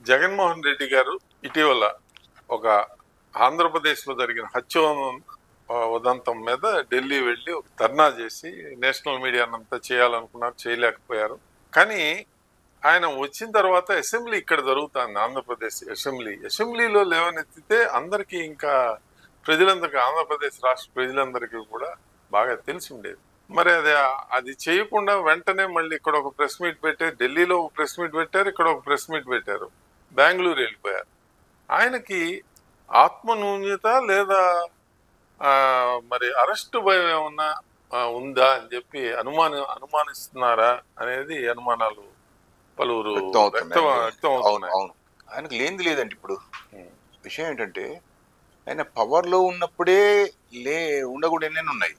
జగన్మోహన్ రెడ్డి గారు ఇటీవల ఒక ఆంధ్రప్రదేశ్లో జరిగిన హత్య ఉదంతం మీద ఢిల్లీ వెళ్ళి ఒక ధర్నా చేసి నేషనల్ మీడియానంతా చేయాలనుకున్నారు, చేయలేకపోయారు. కానీ ఆయన వచ్చిన తర్వాత అసెంబ్లీ ఇక్కడ జరుగుతుంది, ఆంధ్రప్రదేశ్ అసెంబ్లీలో లేవనెత్తితే అందరికీ, ఇంకా ప్రజలందరికీ, ఆంధ్రప్రదేశ్ రాష్ట్ర ప్రజలందరికీ కూడా బాగా తెలిసి ఉండేది. మరి అది చేయకుండా వెంటనే మళ్ళీ ఇక్కడ ఒక ప్రెస్ మీట్ పెట్టారు, ఢిల్లీలో ఒక ప్రెస్ మీట్ పెట్టారు, ఇక్కడ ఒక ప్రెస్ మీట్ పెట్టారు, బెంగళూరు వెళ్ళిపోయారు. ఆయనకి ఆత్మన్యూన్యత లేదా మరి అరెస్ట్ భయం ఏమన్నా ఉందా అని చెప్పి అనుమానిస్తున్నారా అనేది అనుమానాలు పలువురు వ్యక్తం అవుతున్నాయి. ఆయనకు లేనిది లేదండి. ఇప్పుడు విషయం ఏంటంటే, ఆయన పవర్లో ఉన్నప్పుడే ఉండకూడదు ఎన్నెన్ని ఉన్నాయి.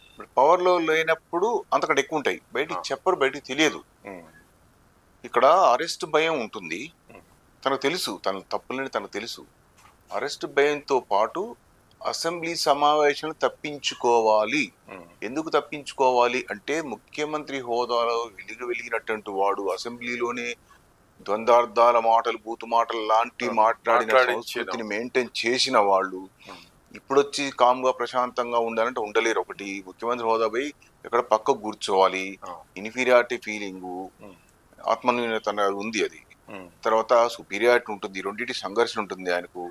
ఇప్పుడు పవర్లో లేనప్పుడు అంతకంటే ఎక్కువ ఉంటాయి, బయటికి చెప్పరు, బయటికి తెలియదు. ఇక్కడ అరెస్ట్ భయం ఉంటుంది, తనకు తెలుసు తన తప్పులని తనకు తెలుసు. అరెస్ట్ భయంతో పాటు అసెంబ్లీ సమావేశాలు తప్పించుకోవాలి. ఎందుకు తప్పించుకోవాలి అంటే, ముఖ్యమంత్రి హోదాలో వెలిగినటువంటి వాడు అసెంబ్లీలోనే ద్వంద్వార్థాల మాటలు, బూతు మాటలు లాంటి మాట్లాడిన సంస్కృతిని మెయింటైన్ చేసిన వాళ్ళు ఇప్పుడు వచ్చి కామ్గా ప్రశాంతంగా ఉండాలంటే ఉండలేరు. ఒకటి, ముఖ్యమంత్రి హోదా పోయి ఎక్కడ పక్కకు కూర్చోవాలి, ఇన్ఫీరియారిటీ ఫీలింగ్, ఆత్మన్యూనత ఉంది. అది తర్వాత సుపీరియారిటీ ఉంటుంది, రెండింటి సంఘర్షణ ఉంటుంది ఆయనకు.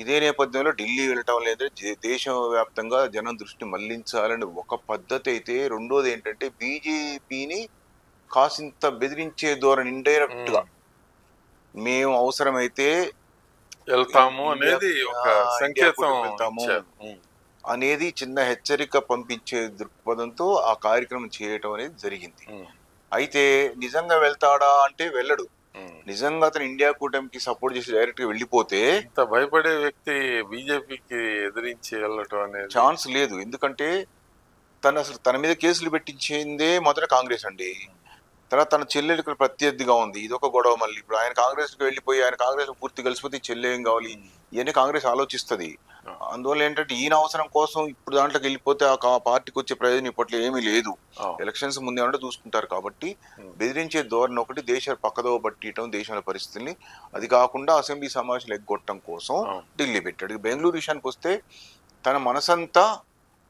ఇదే నేపథ్యంలో ఢిల్లీ వెళ్ళటం లేదంటే దేశవ్యాప్తంగా జనం దృష్టి మళ్లించాలని ఒక పద్ధతి అయితే, రెండోది ఏంటంటే బీజేపీని కాసింత బెదిరించే ధోరణి, ఇండైరెక్ట్ గా మేము అవసరమైతే వెళ్తాము అనేది ఒక సంకేతం వెళ్తాము అనేది చిన్న హెచ్చరిక పంపించే దృక్పథంతో ఆ కార్యక్రమం చేయటం అనేది జరిగింది. అయితే నిజంగా వెళ్తాడా అంటే వెళ్ళడు. నిజంగా అతను ఇండియా కూటమికి సపోర్ట్ చేసి డైరెక్ట్ గా వెళ్ళిపోతే, ఇంత భయపడే వ్యక్తి బీజేపీకి ఎదిరించి వెళ్ళటం అనేది ఛాన్స్ లేదు. ఎందుకంటే అసలు తన మీద కేసులు పెట్టించిందే మొదట కాంగ్రెస్ అండి. తర్వాత తన చెల్లెలు ఇక్కడ ప్రత్యర్థిగా ఉంది, ఇది ఒక గొడవ. మళ్ళీ ఇప్పుడు ఆయన కాంగ్రెస్ కి వెళ్ళిపోయి ఆయన కాంగ్రెస్ పూర్తి కలిసిపోతే చెల్లె ఏం కావాలి, ఇవన్నీ కాంగ్రెస్ ఆలోచిస్తుంది. అందువల్ల ఏంటంటే ఈయన అవసరం కోసం ఇప్పుడు దాంట్లోకి వెళ్ళిపోతే ఆ పార్టీకి వచ్చే ప్రయోజనం ఇప్పట్లో ఏమీ లేదు. ఎలక్షన్స్ ముందే అంటే చూసుకుంటారు. కాబట్టి బెదిరించే ధోరణి ఒకటి, దేశ పక్కదోవ పట్టియటం దేశంలో పరిస్థితుల్ని. అది కాకుండా అసెంబ్లీ సమావేశాలు ఎగ్గొట్టడం కోసం ఢిల్లీ పెట్టాడు. బెంగళూరు విషయానికి వస్తే, తన మనసంతా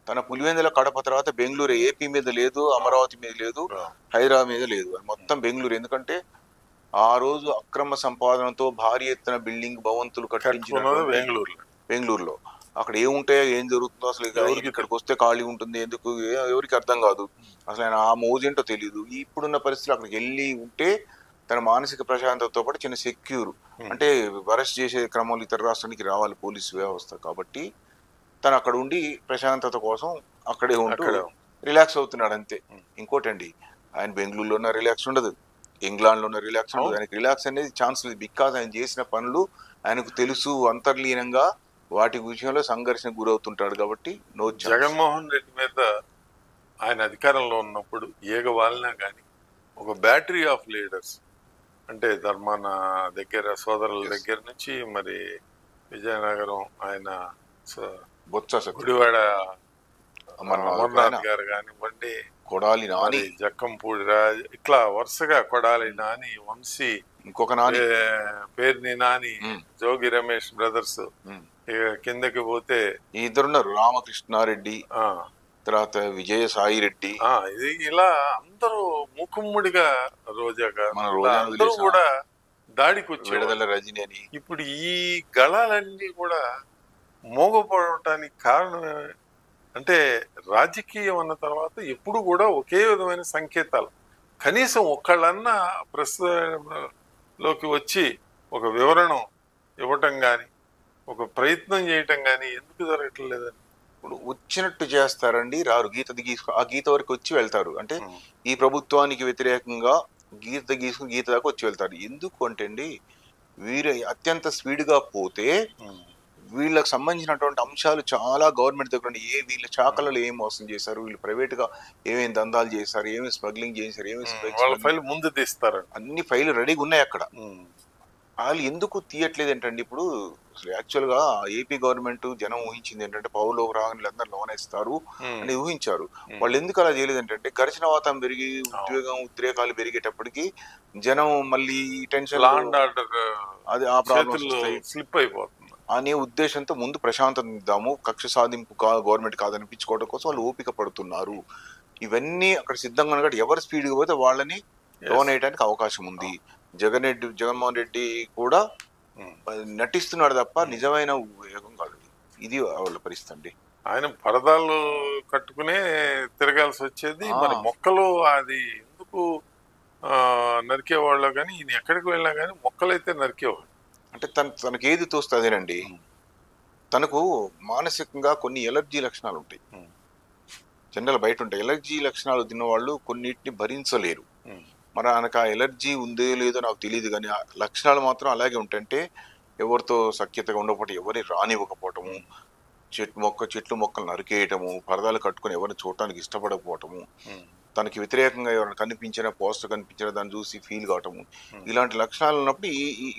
తన పులివెందుల కడప తర్వాత బెంగళూరు, ఏపీ మీద లేదు, అమరావతి మీద లేదు, హైదరాబాద్ మీద లేదు, మొత్తం బెంగళూరు. ఎందుకంటే ఆ రోజు అక్రమ సంపాదనతో భారీ ఎత్తున బిల్డింగ్ భవంతులు కట్టించిన బెంగళూరులో. అక్కడ ఏముంటాయో, ఏం జరుగుతుందో అసలు, ఇక్కడికి వస్తే ఖాళీ ఉంటుంది ఎందుకు, ఎవరికి అర్థం కాదు. అసలు ఆయన ఆ మోజేంటో తెలియదు. ఇప్పుడున్న పరిస్థితులు అక్కడికి వెళ్ళి ఉంటే తన మానసిక ప్రశాంతతతో పాటు చిన్న సెక్యూర్, అంటే అరెస్ట్ చేసే క్రమంలో ఇతర రాష్ట్రానికి రావాలి పోలీసు వ్యవస్థ. కాబట్టి తను అక్కడ ఉండి ప్రశాంతత కోసం అక్కడే ఉంటూ రిలాక్స్ అవుతున్నాడు అంతే. ఇంకోటండి, ఆయన బెంగళూరులో ఉన్న రిలాక్స్ ఉండదు, ఇంగ్లాండ్లో ఉన్న రిలాక్స్ ఉండదు. ఆయనకి రిలాక్స్ అనేది ఛాన్స్ లేదు. బికాజ్ ఆయన చేసిన పనులు ఆయనకు తెలుసు, అంతర్లీనంగా వాటి విషయంలో సంఘర్షణ గురవుతుంటాడు. కాబట్టి జగన్మోహన్ రెడ్డి మీద ఆయన అధికారంలో ఉన్నప్పుడు ఏగవాలినా కానీ ఒక బ్యాటరీ ఆఫ్ లీడర్స్, అంటే ధర్మాన దగ్గర సోదరుల దగ్గర నుంచి మరి విజయనగరం ఆయన గుడివాడ అమర్నాథ్ గారు కానివ్వండి, కొడాలి నాని, జక్కంపూడి రాజ్, ఇట్లా వరుసగా కొడాలి నాని, వంశీ, ఇంకొక నాని, పేర్ని నాని, జోగి రమేష్ బ్రదర్స్, కిందకి పోతే ఇద్దరున్నారు, రామకృష్ణారెడ్డి, తర్వాత విజయసాయి రెడ్డి, ఇది ఇలా అందరూ మూకుమ్ముడిగా రోజా అందరూ కూడా దాడికి వచ్చి రజనీ అని. ఇప్పుడు ఈ గళాలన్నీ కూడా మోగపోవటానికి కారణం అంటే, రాజకీయం అన్న తర్వాత ఎప్పుడు కూడా ఒకే విధమైన సంకేతాలు, కనీసం ఒక్కళ్ళన్నా ప్రెస్ లోకి వచ్చి ఒక వివరణ ఇవ్వటం కానీ, ఒక ప్రయత్నం చేయటం కానీ ఎందుకు జరగట్లేదని. ఇప్పుడు వచ్చినట్టు చేస్తారండి, రారు. ఆ గీత వరకు వచ్చి వెళ్తారు. అంటే ఈ ప్రభుత్వానికి వ్యతిరేకంగా గీత గీసుకుని గీత దాకా వచ్చి వెళ్తారు. ఎందుకు అంటే అండి, వీరు అత్యంత స్పీడ్గా పోతే వీళ్ళకి సంబంధించినటువంటి అంశాలు చాలా గవర్నమెంట్ దగ్గర వీళ్ళ శాఖలలో ఏం మోసం చేశారు, వీళ్ళు ప్రైవేట్ గా ఏమేమి దందాలు చేశారు, ఏమేమి స్మగ్లింగ్ చేశారు, ఏమేమి ఫైల్ ముందు తీస్తారు, అన్ని ఫైల్ రెడీగా ఉన్నాయి అక్కడ. వాళ్ళు ఎందుకు తీయట్లేదు ఏంటండి ఇప్పుడు యాక్చువల్ గా ఏపీ గవర్నమెంట్ జనం ఊహించింది ఏంటంటే పౌరులు రాగండి లోన్ ఇస్తారు ఉమ్, అని ఊహించారు. ఉమ్, వాళ్ళు ఎందుకు అలా చేయలేదు ఏంటంటే ఘర్షణ వాతావరణం పెరిగి ఉద్రేకాలు పెరిగేటప్పటికి జనం మళ్ళీ టెన్షన్ లా అండ్ ఆర్డర్ అది ఆ ప్రాబ్లమ్స్ చేతుల్లో వస్తాయి స్లిప్ అయిపోతుంది. అనే ఉద్దేశంతో ముందు ప్రశాంతత ఇద్దాము, కక్ష సాధింపు గవర్నమెంట్ కాదనిపించుకోవడం కోసం వాళ్ళు ఓపిక పడుతున్నారు. ఇవన్నీ అక్కడ సిద్ధంగా ఉన్నట్టు ఎవరు స్పీడ్గా పోతే వాళ్ళని లోన్ వేయడానికి అవకాశం ఉంది. జగన్మోహన్ రెడ్డి కూడా నటిస్తున్నాడు తప్ప నిజమైన ఉపయోగం కాదు. ఇది వాళ్ళ పరిస్థితి అండి. ఆయన పరదాలు కట్టుకునే తిరగాల్సి వచ్చేది. మరి మొక్కలు అది ఎందుకు నరికేవాళ్ళు, కానీ ఈయన ఎక్కడికి వెళ్ళినా కానీ మొక్కలైతే నరికేవాడు. అంటే తనకి ఏది తోస్తుందేనండి. తనకు మానసికంగా కొన్ని ఎలర్జీ లక్షణాలు ఉంటాయి, జనరల్ బయట ఉంటాయి. ఎలర్జీ లక్షణాలు తిన్నవాళ్ళు కొన్నిటిని భరించలేరు. మరి ఆయనకు ఆ ఎలర్జీ ఉందో లేదో నాకు తెలియదు, కానీ ఆ లక్షణాలు మాత్రం అలాగే ఉంటాయంటే ఎవరితో సఖ్యతగా ఉండకపోవటం, ఎవరిని రానివ్వకపోవటము, చెట్లు మొక్కలు నరికేయటము, పరదాలు కట్టుకుని ఎవరిని చూడటానికి ఇష్టపడకపోవటము, తనకి వ్యతిరేకంగా ఎవరైనా కనిపించిన పోస్టర్ కనిపించిన దాన్ని చూసి ఫీల్ కావటము, ఇలాంటి లక్షణాలు ఉన్నప్పుడు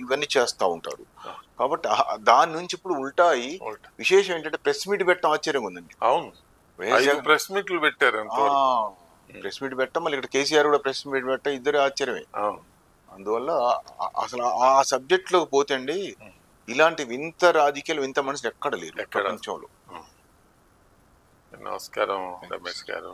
ఇవన్నీ చేస్తూ ఉంటారు. కాబట్టి దాని నుంచి ఇప్పుడు ఉల్టా విశేషం ఏంటంటే ప్రెస్ మీట్ పెట్టడం ఆశ్చర్యంగా ఉందండి. అవును, ప్రెస్ మీట్లు పెట్టారు. ప్రెస్ మీట్ పెట్టడం, మళ్ళీ ఇక్కడ కేసీఆర్ కూడా ప్రెస్ మీట్ పెట్టడం, ఇద్దరు ఆశ్చర్యమే. అందువల్ల అసలు ఆ సబ్జెక్ట్ లోకి పోతే అండి ఇలాంటి వింత రాజకీయాలు, వింత మనుషులు ఎక్కడ లేరు ప్రపంచంలో. నమస్కారం రమేష్ గారు.